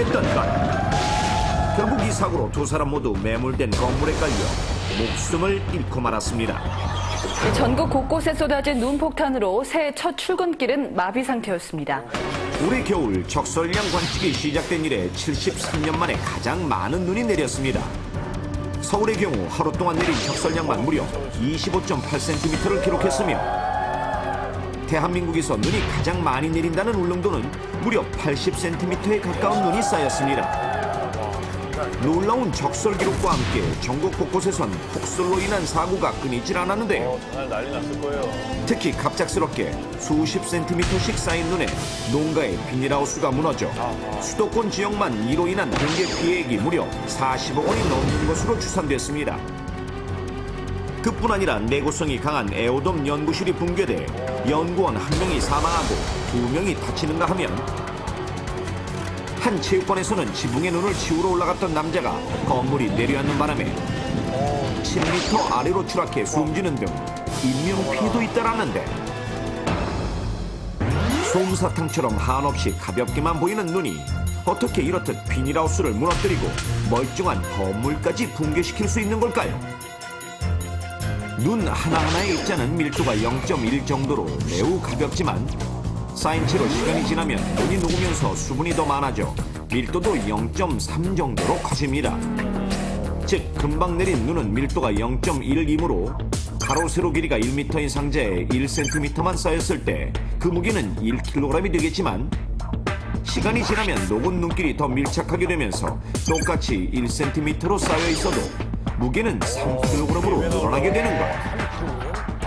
됐던 것. 결국 이 사고로 두 사람 모두 매몰된 건물에 깔려 목숨을 잃고 말았습니다. 전국 곳곳에 쏟아진 눈폭탄으로 새해 첫 출근길은 마비 상태였습니다. 올해 겨울 적설량 관측이 시작된 이래 73년 만에 가장 많은 눈이 내렸습니다. 서울의 경우 하루 동안 내린 적설량만 무려 25.8cm를 기록했으며 대한민국에서 눈이 가장 많이 내린다는 울릉도는 무려 80cm에 가까운 눈이 쌓였습니다. 놀라운 적설 기록과 함께 전국 곳곳에선 폭설로 인한 사고가 끊이질 않았는데요. 정말 난리 났을 거예요. 특히 갑작스럽게 수십 센티미터씩 쌓인 눈에 농가의 비닐하우스가 무너져 수도권 지역만 이로 인한 붕괴 피해액이 무려 40억 원이 넘는 것으로 추산됐습니다. 그뿐 아니라 내구성이 강한 에어돔 연구실이 붕괴돼 연구원 1명이 사망하고 2명이 다치는가 하면 한 체육관에서는 지붕에 눈을 치우러 올라갔던 남자가 건물이 내려앉는 바람에 10m 아래로 추락해 숨지는 등 인명피해도 잇따랐는데 솜사탕처럼 한없이 가볍게만 보이는 눈이 어떻게 이렇듯 비닐하우스를 무너뜨리고 멀쩡한 건물까지 붕괴시킬 수 있는 걸까요? 눈 하나하나의 입자는 밀도가 0.1 정도로 매우 가볍지만 쌓인 채로 시간이 지나면 눈이 녹으면서 수분이 더 많아져 밀도도 0.3 정도로 커집니다. 즉 금방 내린 눈은 밀도가 0.12이므로 가로 세로 길이가 1m인 상자에 1cm만 쌓였을 때 그 무게는 1kg이 되겠지만 시간이 지나면 녹은 눈길이 더 밀착하게 되면서 똑같이 1cm로 쌓여 있어도 무게는 3kg으로 늘어나게 되는 것.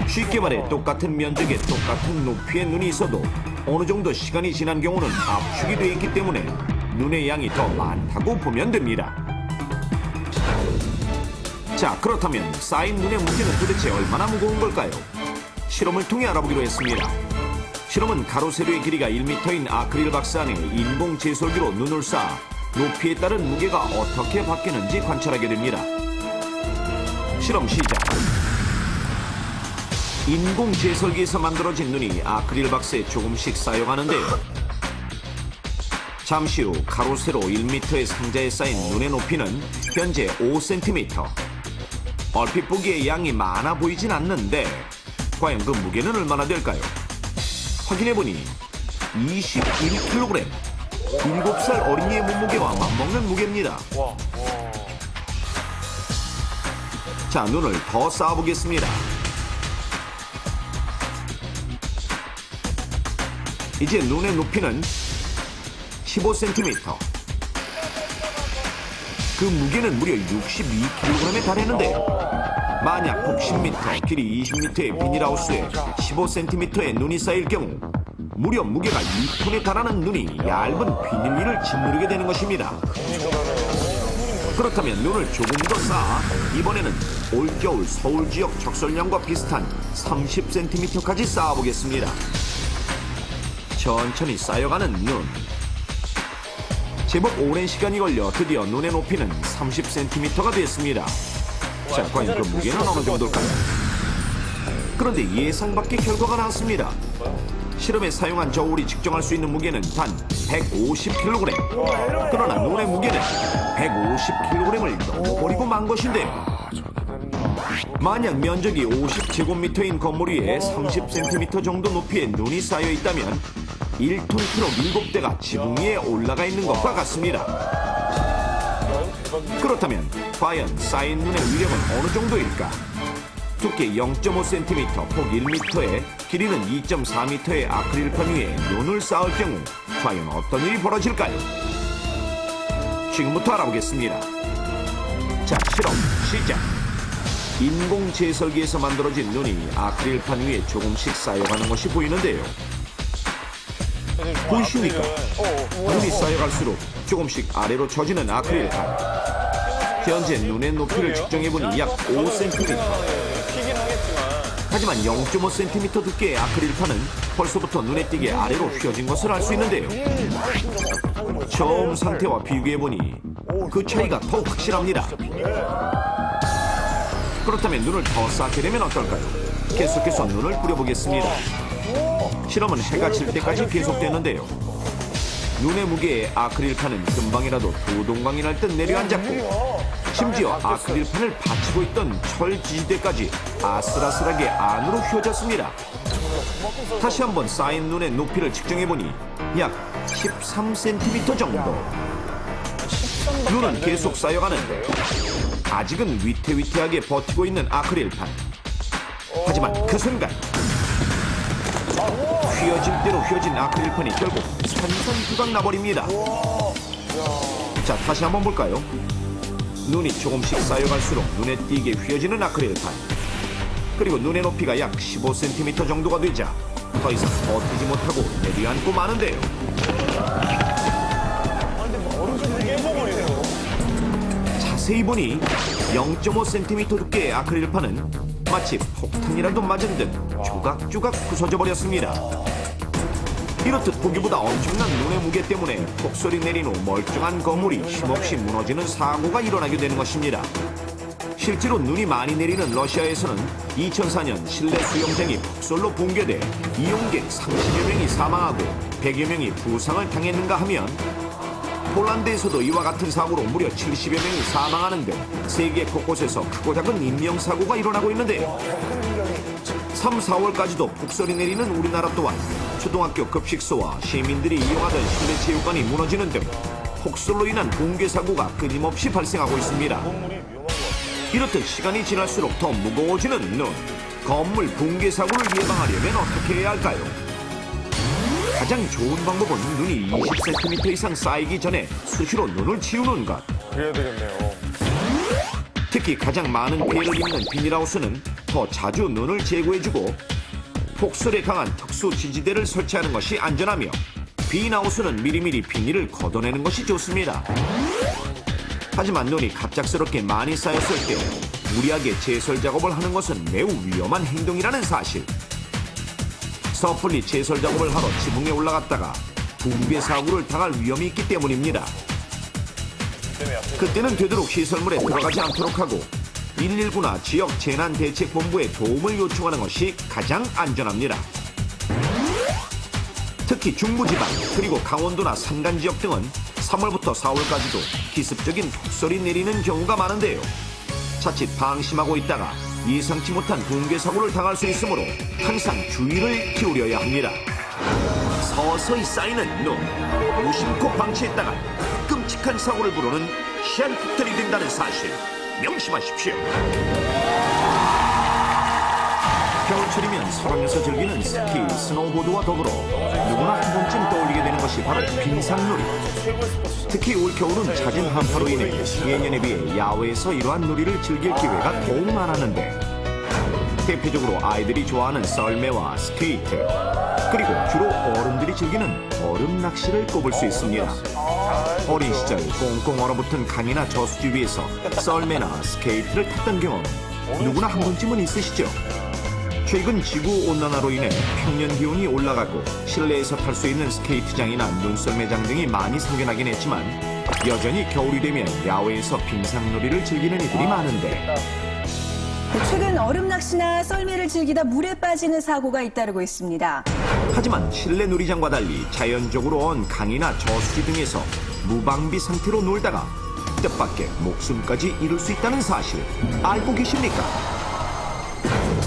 쉽게 말해 똑같은 면적에 똑같은 높이의 눈이 있어도 어느 정도 시간이 지난 경우는 압축이 되어 있기 때문에 눈의 양이 더 많다고 보면 됩니다. 자, 그렇다면 쌓인 눈의 무게는 도대체 얼마나 무거운 걸까요? 실험을 통해 알아보기로 했습니다. 실험은 가로 세로의 길이가 1m인 아크릴 박스 안에 인공 제설기로 눈을 쌓아 높이에 따른 무게가 어떻게 바뀌는지 관찰하게 됩니다. 실험 시작. 인공 제설기에서 만들어진 눈이 아크릴 박스에 조금씩 쌓여가는데요. 잠시 후 가로 세로 1m의 상자에 쌓인 눈의 높이는 현재 5cm. 얼핏 보기에 양이 많아 보이진 않는데 과연 그 무게는 얼마나 될까요? 확인해보니 21kg. 7살 어린이의 몸무게와 맞먹는 무게입니다. 자, 눈을 더 쌓아보겠습니다. 이제 눈의 높이는 15cm. 그 무게는 무려 62kg에 달했는데요. 만약 폭 10m, 길이 20m의 비닐하우스에 15cm의 눈이 쌓일 경우 무려 무게가 2톤에 달하는 눈이 얇은 비닐위를 짓누르게 되는 것입니다. 그렇다면 눈을 조금 더 쌓아 이번에는 올겨울 서울 지역 적설량과 비슷한 30cm까지 쌓아보겠습니다. 천천히 쌓여가는 눈. 제법 오랜 시간이 걸려 드디어 눈의 높이는 30cm가 됐습니다. 자, 과연 그 무게는 어느 정도일까요? 그런데 예상 밖의 결과가 나왔습니다. 실험에 사용한 저울이 측정할 수 있는 무게는 단 150kg. 그러나 눈의 무게는 150kg을 넘어버리고 만 것인데요. 만약 면적이 50제곱미터인 건물 위에 30cm 정도 높이의 눈이 쌓여 있다면 1톤 트럭 7대가 지붕 위에 올라가 있는 것과 같습니다. 그렇다면 과연 쌓인 눈의 위력은 어느 정도일까? 두께 0.5cm, 폭 1m에 길이는 2.4m의 아크릴판 위에 눈을 쌓을 경우 과연 어떤 일이 벌어질까요? 지금부터 알아보겠습니다. 자, 실험 시작. 인공 제설기에서 만들어진 눈이 아크릴판 위에 조금씩 쌓여가는 것이 보이는데요. 보이십니까? 눈이 쌓여갈수록 조금씩 아래로 처지는 아크릴판. 현재 눈의 높이를 측정해보니 약 5cm. 하지만 0.5cm 두께의 아크릴판은 벌써부터 눈에 띄게 아래로 휘어진 것을 알 수 있는데요. 처음 상태와 비교해보니 그 차이가 더욱 확실합니다. 그렇다면 눈을 더 쌓게 되면 어떨까요? 계속해서 눈을 뿌려보겠습니다. 실험은 해가 질 때까지 계속되는데요. 눈의 무게에 아크릴판은 금방이라도 두동강이 날 듯 내려앉았고 심지어 아크릴판을 받치고 있던 철 지지대까지 아슬아슬하게 안으로 휘어졌습니다. 다시 한번 쌓인 눈의 높이를 측정해보니 약 13cm 정도. 눈은 계속 쌓여가는데 아직은 위태위태하게 버티고 있는 아크릴판. 하지만 그 순간 휘어질 대로 휘어진 아크릴판이 결국 산산조각 나버립니다. 자, 다시 한번 볼까요? 눈이 조금씩 쌓여갈수록 눈에 띄게 휘어지는 아크릴판. 그리고 눈의 높이가 약 15cm 정도가 되자 더 이상 버티지 못하고 내려앉고 마는데요. 자세히 보니 0.5cm 두께의 아크릴판은 마치 폭탄이라도 맞은 듯 조각조각 부서져 버렸습니다. 이렇듯 보기보다 엄청난 눈의 무게 때문에 폭설이 내린 후 멀쩡한 건물이 힘없이 무너지는 사고가 일어나게 되는 것입니다. 실제로 눈이 많이 내리는 러시아에서는 2004년 실내 수영장이 폭설로 붕괴돼 이용객 30여 명이 사망하고 100여 명이 부상을 당했는가 하면 폴란드에서도 이와 같은 사고로 무려 70여 명이 사망하는 등 세계 곳곳에서 크고 작은 인명사고가 일어나고 있는데요. 3, 4월까지도 폭설이 내리는 우리나라 또한 초등학교 급식소와 시민들이 이용하던 실내 체육관이 무너지는 등 폭설로 인한 붕괴 사고가 끊임없이 발생하고 있습니다. 이렇듯 시간이 지날수록 더 무거워지는 눈. 건물 붕괴 사고를 예방하려면 어떻게 해야 할까요? 가장 좋은 방법은 눈이 20cm 이상 쌓이기 전에 수시로 눈을 치우는 것. 그래야 되겠네요. 특히 가장 많은 피해를 입는 비닐하우스는 더 자주 눈을 제거해주고 폭설에 강한 특수 지지대를 설치하는 것이 안전하며 비닐하우스는 미리미리 비닐을 걷어내는 것이 좋습니다. 하지만 눈이 갑작스럽게 많이 쌓였을 때 무리하게 제설 작업을 하는 것은 매우 위험한 행동이라는 사실. 섣불리 제설 작업을 하러 지붕에 올라갔다가 붕괴 사고를 당할 위험이 있기 때문입니다. 그때는 되도록 시설물에 들어가지 않도록 하고 119나 지역 재난대책본부에 도움을 요청하는 것이 가장 안전합니다. 특히 중부지방 그리고 강원도나 산간 지역 등은 3월부터 4월까지도 기습적인 폭설이 내리는 경우가 많은데요. 자칫 방심하고 있다가 예상치 못한 붕괴 사고를 당할 수 있으므로 항상 주의를 기울여야 합니다. 서서히 쌓이는 눈, 무심코 방치했다가 끔찍한 사고를 부르는 희한 폭탄이 된다는 사실 명심하십시오. 겨울철이면 설악에서 즐기는 스키, 스노우보드와 더불어 누구나 한 번쯤 떠올리게 되는 것이 바로 빙상놀이. 특히 올겨울은 잦은 한파로 인해 예년에 비해 야외에서 이러한 놀이를 즐길 기회가 더욱 많았는데 대표적으로 아이들이 좋아하는 썰매와 스케이트 그리고 주로 어른들이 즐기는 얼음 낚시를 꼽을 수 있습니다. 어린 시절 꽁꽁 얼어붙은 강이나 저수지 위에서 썰매나 스케이트를 탔던 경험 누구나 한 번쯤은 있으시죠? 최근 지구온난화로 인해 평년 기온이 올라가고 실내에서 탈 수 있는 스케이트장이나 눈썰매장 등이 많이 생겨나긴 했지만 여전히 겨울이 되면 야외에서 빙상놀이를 즐기는 이들이 많은데 최근 얼음 낚시나 썰매를 즐기다 물에 빠지는 사고가 잇따르고 있습니다. 하지만 실내 놀이장과 달리 자연적으로 온 강이나 저수지 등에서 무방비 상태로 놀다가 뜻밖의 목숨까지 잃을 수 있다는 사실 알고 계십니까?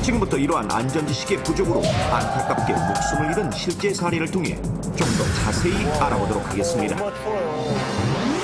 지금부터 이러한 안전지식의 부족으로 안타깝게 목숨을 잃은 실제 사례를 통해 좀 더 자세히 알아보도록 하겠습니다.